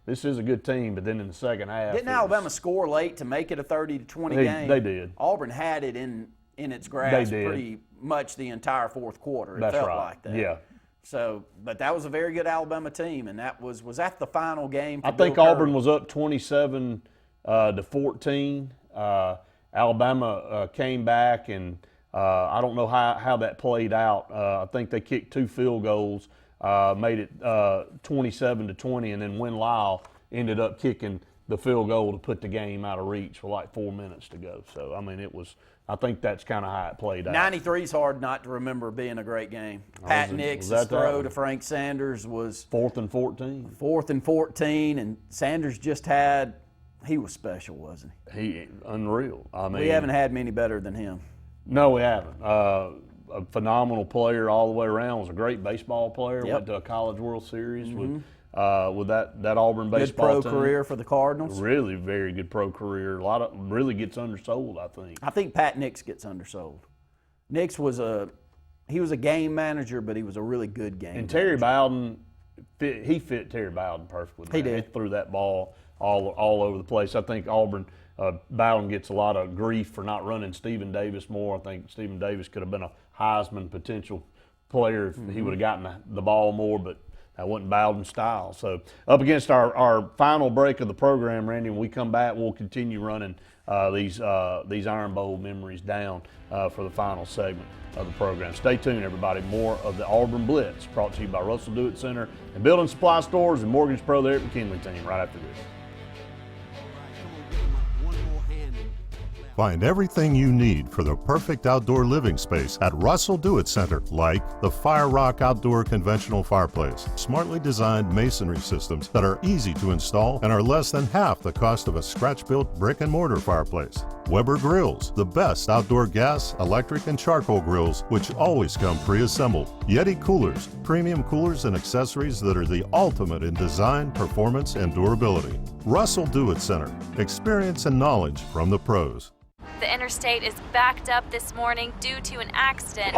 this is a good team. But then in the second half, didn't Alabama score late to make it a 30-20 game? They did. Auburn had it in its grasp pretty much the entire fourth quarter. It felt like that. Yeah. So, but that was a very good Alabama team, and that was that the final game for I think Auburn was up 27 to 14. Alabama came back, and I don't know how that played out. I think they kicked 2 field goals, made it 27-20, and then Win Lyle ended up kicking the field goal to put the game out of reach with like 4 minutes to go. So, I think that's kind of how it played out. 93 is hard not to remember being a great game. Pat Nix's throw to Frank Sanders was 4th and 14. 4th and 14, and Sanders he was special, wasn't he? Unreal. We haven't had many better than him. No, we haven't. A phenomenal player all the way around. Was a great baseball player. Yep. Went to a College World Series with that Auburn baseball good pro team. career for the Cardinals. Really very good pro career. Really gets undersold, I think. I think Pat Nix gets undersold. Nix was a game manager, but he was a really good game manager. Terry Bowden, he fit Terry Bowden perfectly. He did. He threw that ball all over the place. I think Auburn, Bowden gets a lot of grief for not running Stephen Davis more. I think Stephen Davis could have been a Heisman potential player if he would have gotten the ball more, but that wasn't Bowden's style. So up against our final break of the program, Randy, when we come back, we'll continue running these Iron Bowl memories down for the final segment of the program. Stay tuned, everybody. More of the Auburn Blitz brought to you by Russell Do-It Center and Building Supply Stores and Mortgage Pro there at McKinley team right after this. Find everything you need for the perfect outdoor living space at Russell Do-It Center, like the Fire Rock Outdoor Conventional Fireplace. Smartly designed masonry systems that are easy to install and are less than half the cost of a scratch-built brick and mortar fireplace. Weber Grills, the best outdoor gas, electric, and charcoal grills, which always come pre-assembled. Yeti Coolers, premium coolers and accessories that are the ultimate in design, performance, and durability. Russell Do-It Center, experience and knowledge from the pros. The interstate is backed up this morning due to an accident.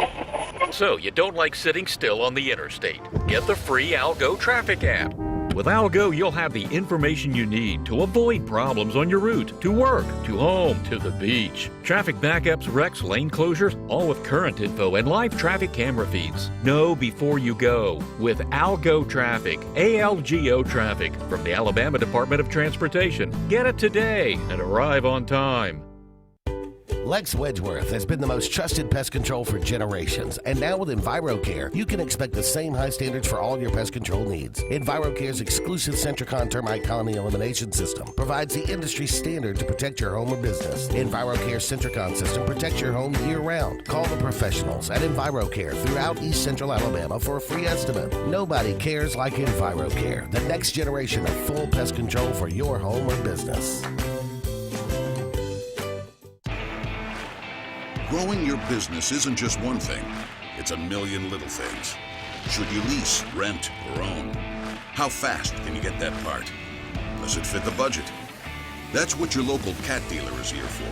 So you don't like sitting still on the interstate? Get the free Algo traffic app. With Algo, you'll have the information you need to avoid problems on your route, to work, to home, to the beach. Traffic backups, wrecks, lane closures, all with current info and live traffic camera feeds. Know before you go with Algo Traffic, ALGO Traffic from the Alabama Department of Transportation. Get it today and arrive on time. Lex Wedgeworth has been the most trusted pest control for generations, and now with EnviroCare, you can expect the same high standards for all your pest control needs. EnviroCare's exclusive Centricon termite colony elimination system provides the industry standard to protect your home or business. EnviroCare's Centricon system protects your home year-round. Call the professionals at EnviroCare throughout East Central Alabama for a free estimate. Nobody cares like EnviroCare, the next generation of full pest control for your home or business. Growing your business isn't just one thing, it's a million little things. Should you lease, rent, or own? How fast can you get that part? Does it fit the budget? That's what your local cat dealer is here for.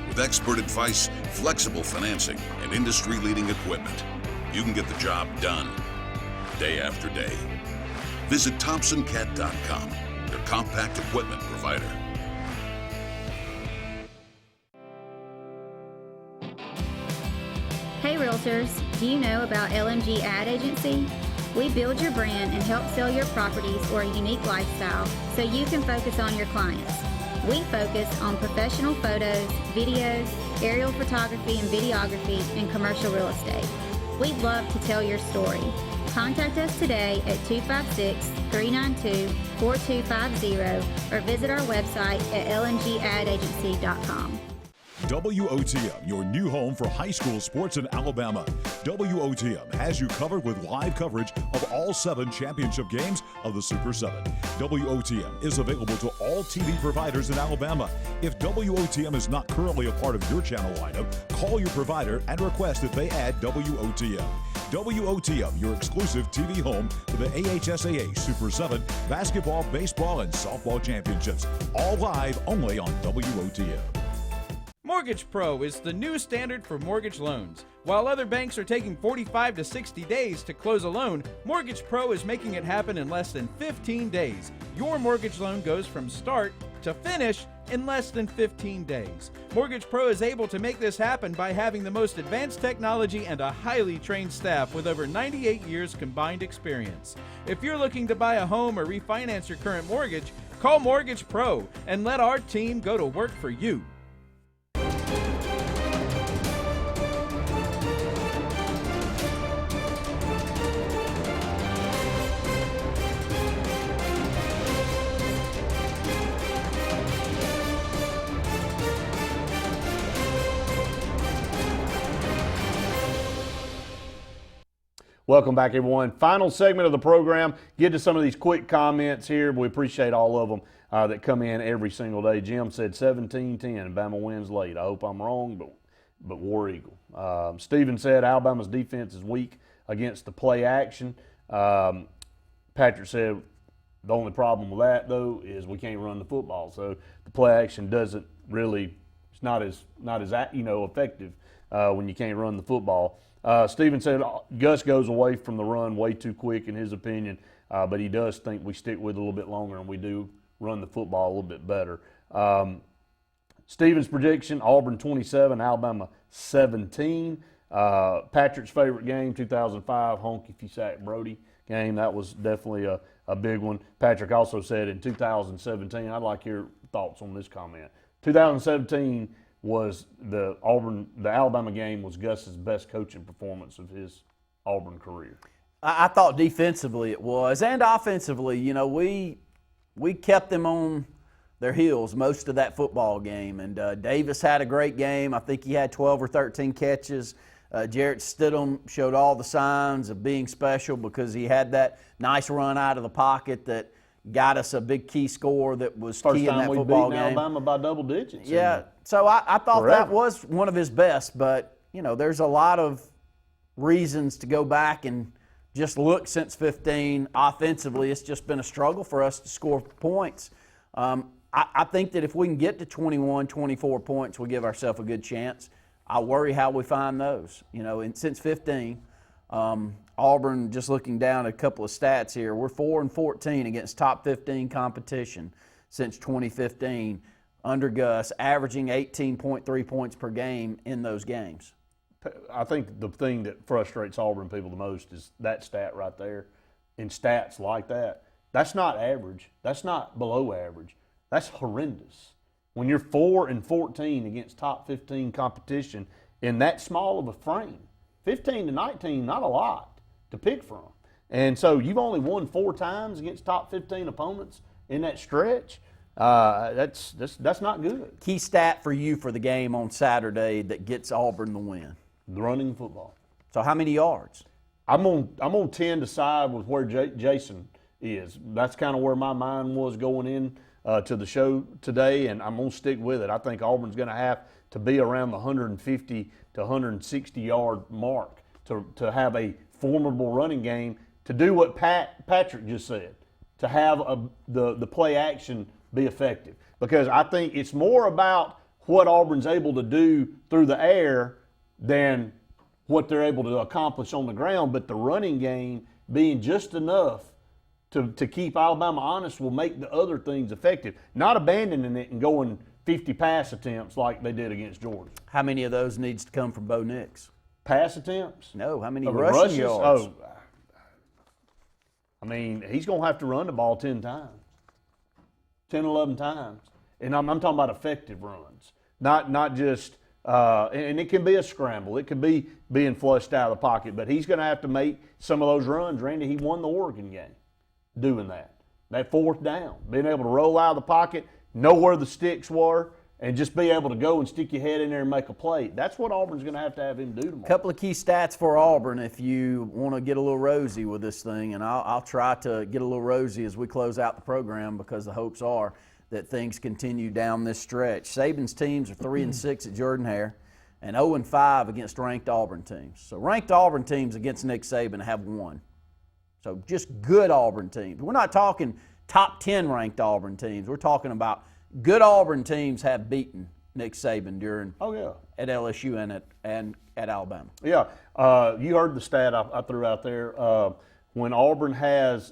With expert advice, flexible financing, and industry-leading equipment, you can get the job done, day after day. Visit ThompsonCat.com, your compact equipment provider. Hey Realtors, do you know about LMG Ad Agency? We build your brand and help sell your properties or a unique lifestyle so you can focus on your clients. We focus on professional photos, videos, aerial photography and videography, and commercial real estate. We'd love to tell your story. Contact us today at 256-392-4250 or visit our website at lmgadagency.com. WOTM, your new home for high school sports in Alabama. WOTM has you covered with live coverage of all 7 championship games of the Super 7. WOTM is available to all TV providers in Alabama. If WOTM is not currently a part of your channel lineup, call your provider and request that they add WOTM. WOTM, your exclusive TV home for the AHSAA Super 7 basketball, baseball, and softball championships. All live only on WOTM. Mortgage Pro is the new standard for mortgage loans. While other banks are taking 45 to 60 days to close a loan, Mortgage Pro is making it happen in less than 15 days. Your mortgage loan goes from start to finish in less than 15 days. Mortgage Pro is able to make this happen by having the most advanced technology and a highly trained staff with over 98 years combined experience. If you're looking to buy a home or refinance your current mortgage, call Mortgage Pro and let our team go to work for you. Welcome back, everyone. Final segment of the program. Get to some of these quick comments here. We appreciate all of them that come in every single day. Jim said 17-10, Bama wins late. I hope I'm wrong, but War Eagle. Stephen said Alabama's defense is weak against the play action. Patrick said the only problem with that, though, is we can't run the football. So the play action doesn't really, it's not as effective when you can't run the football. Stephen said Gus goes away from the run way too quick in his opinion, but he does think we stick with it a little bit longer and we do run the football a little bit better. Stephen's prediction, Auburn 27, Alabama 17. Patrick's favorite game, 2005, Honk if you sack Brody game. That was definitely a big one. Patrick also said in 2017, I'd like your thoughts on this comment. 2017 was the Alabama game was Gus's best coaching performance of his Auburn career. I thought defensively it was, and offensively, we kept them on their heels most of that football game. And Davis had a great game. I think he had 12 or 13 catches. Jarrett Stidham showed all the signs of being special because he had that nice run out of the pocket that got us a big key score that was key in that football game. Alabama by double digits. Yeah, so I thought that was one of his best, but, there's a lot of reasons to go back and just look since 15. Offensively, it's just been a struggle for us to score points. I think that if we can get to 21, 24 points, we'll give ourselves a good chance. I worry how we find those. Since 15, Auburn, just looking down at a couple of stats here, we're 4-14 against top 15 competition since 2015 under Gus, averaging 18.3 points per game in those games. I think the thing that frustrates Auburn people the most is that stat right there. In stats like that, that's not average. That's not below average. That's horrendous. when you're 4-14 against top 15 competition in that small of a frame. 15-19, not a lot to pick from. And so you've only won 4 times against top 15 opponents in that stretch. That's not good. Key stat for you for the game on Saturday that gets Auburn the win. Running football. So how many yards? I'm on 10 to side with where Jason is. That's kind of where my mind was going in to the show today, and I'm going to stick with it. I think Auburn's going to have to be around the 150 to 160 yard mark to have a formidable running game, to do what Patrick just said, to have the play action be effective. Because I think it's more about what Auburn's able to do through the air than what they're able to accomplish on the ground, but the running game being just enough to keep Alabama honest will make the other things effective. Not abandoning it and going 50 pass attempts like they did against Georgia. How many of those needs to come from Bo Nix? Pass attempts? No, how many rushes? rushing yards? Oh, I mean, he's going to have to run the ball 10 times. 10, 11 times. And I'm talking about effective runs, not just and it can be a scramble. It could be being flushed out of the pocket, but he's going to have to make some of those runs. Randy, he won the Oregon game doing that. That 4th down, being able to roll out of the pocket, know where the sticks were, and just be able to go and stick your head in there and make a play. That's what Auburn's going to have him do tomorrow. A couple of key stats for Auburn if you want to get a little rosy with this thing, and I'll try to get a little rosy as we close out the program because the hopes are that things continue down this stretch. Saban's teams are 3-6 at Jordan-Hare and 0-5 against ranked Auburn teams. So ranked Auburn teams against Nick Saban have won. So just good Auburn teams. We're not talking top 10 ranked Auburn teams. We're talking about good Auburn teams have beaten Nick Saban during at LSU and at Alabama. Yeah, you heard the stat I threw out there. When Auburn has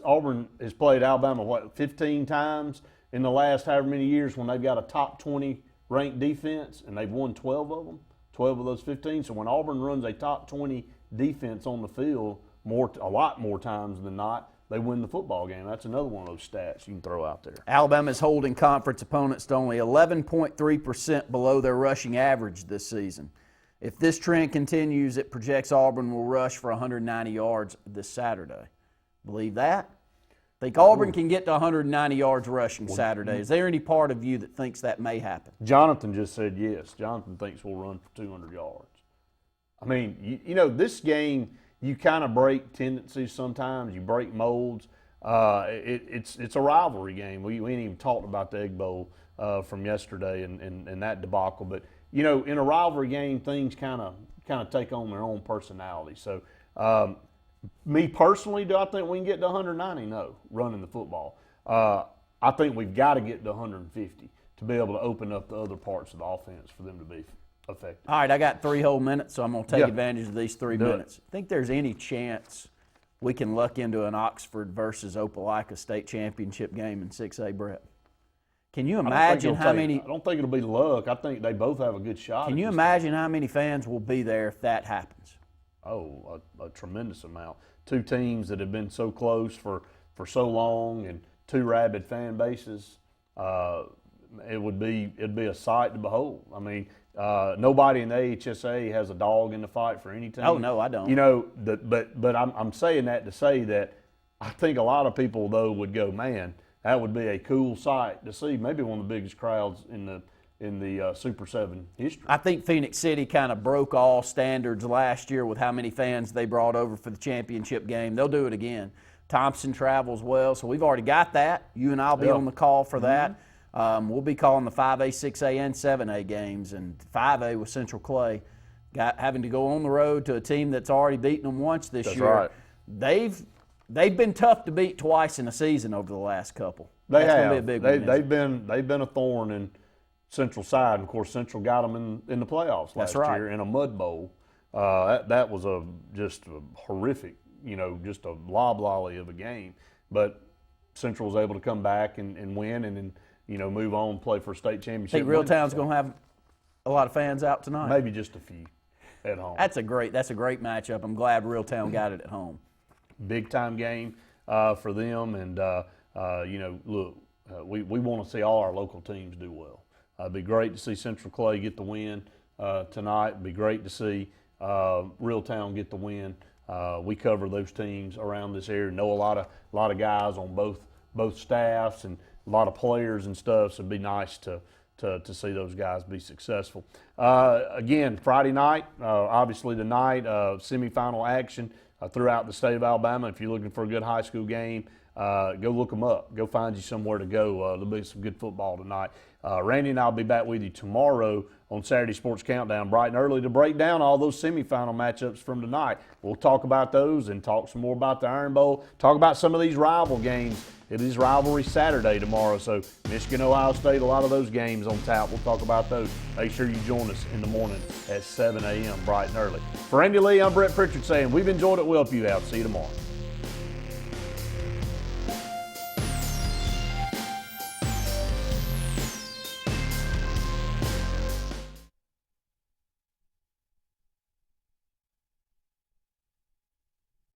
played Alabama 15 times in the last however many years, when they've got a top 20 ranked defense, and they've won 12 of them, 12 of those 15. So when Auburn runs a top 20 defense on the field a lot more times than not, they win the football game. That's another one of those stats you can throw out there. Alabama's holding conference opponents to only 11.3% below their rushing average this season. If this trend continues, it projects Auburn will rush for 190 yards this Saturday. Believe that? Think Auburn can get to 190 yards rushing Saturday. Is there any part of you that thinks that may happen? Jonathan just said yes. Jonathan thinks we'll run for 200 yards. I mean, you know, this game, you kind of break tendencies sometimes. You break molds. It's a rivalry game. We ain't even talked about the Egg Bowl from yesterday and that debacle. But, you know, in a rivalry game, things kind of take on their own personality. So, me personally, do I think we can get to 190? No, running the football. I think we've got to get to 150 to be able to open up the other parts of the offense for them to be effective. All right, I got 3 whole minutes, so I'm going to take advantage of these 3 minutes. Think there's any chance we can luck into an Oxford versus Opelika state championship game in 6A, Brett? Can you imagine how many? I don't think it'll be luck. I think they both have a good shot. Can you imagine how many fans will be there if that happens? Oh, a tremendous amount. 2 teams that have been so close for so long, and 2 rabid fan bases. It'd be a sight to behold. I mean, nobody in the AHSA has a dog in the fight for any team. Oh no, I don't. You know, but I'm saying that to say that I think a lot of people though would go, man, that would be a cool sight to see. Maybe one of the biggest crowds in the Super 7 history. I think Phoenix City kind of broke all standards last year with how many fans they brought over for the championship game. They'll do it again. Thompson travels well, so we've already got that. You and I'll be on the call for that. We'll be calling the 5A, 6A, and 7A games, and 5A with Central Clay having to go on the road to a team that's already beaten them once this year. Right. They've been tough to beat twice in a season over the last couple. That's going to be a big one. They've been a thorn in Central side, and of course Central got them in the playoffs last year in a mud bowl. That was just a horrific, just a loblolly of a game. But Central was able to come back and win, and then move on, play for a state championship. Think Reeltown's going to have a lot of fans out tonight? Maybe just a few at home. That's a great matchup. I'm glad Reeltown got it at home. Big time game for them, and look, we want to see all our local teams do well. It'd be great to see Central Clay get the win tonight. It'd be great to see Reeltown get the win. We cover those teams around this area. Know a lot of guys on both staffs and a lot of players and stuff. So it'd be nice to see those guys be successful. Again, Friday night, obviously tonight, semifinal action throughout the state of Alabama. If you're looking for a good high school game, go look them up. Go find you somewhere to go. There'll be some good football tonight. Randy and I will be back with you tomorrow on Saturday Sports Countdown, bright and early, to break down all those semifinal matchups from tonight. We'll talk about those and talk some more about the Iron Bowl, talk about some of these rival games. It is Rivalry Saturday tomorrow, so Michigan, Ohio State, a lot of those games on tap. We'll talk about those. Make sure you join us in the morning at 7 a.m. bright and early. For Randy Lee, I'm Brett Pritchard saying we've enjoyed it. We'll help you out. See you tomorrow.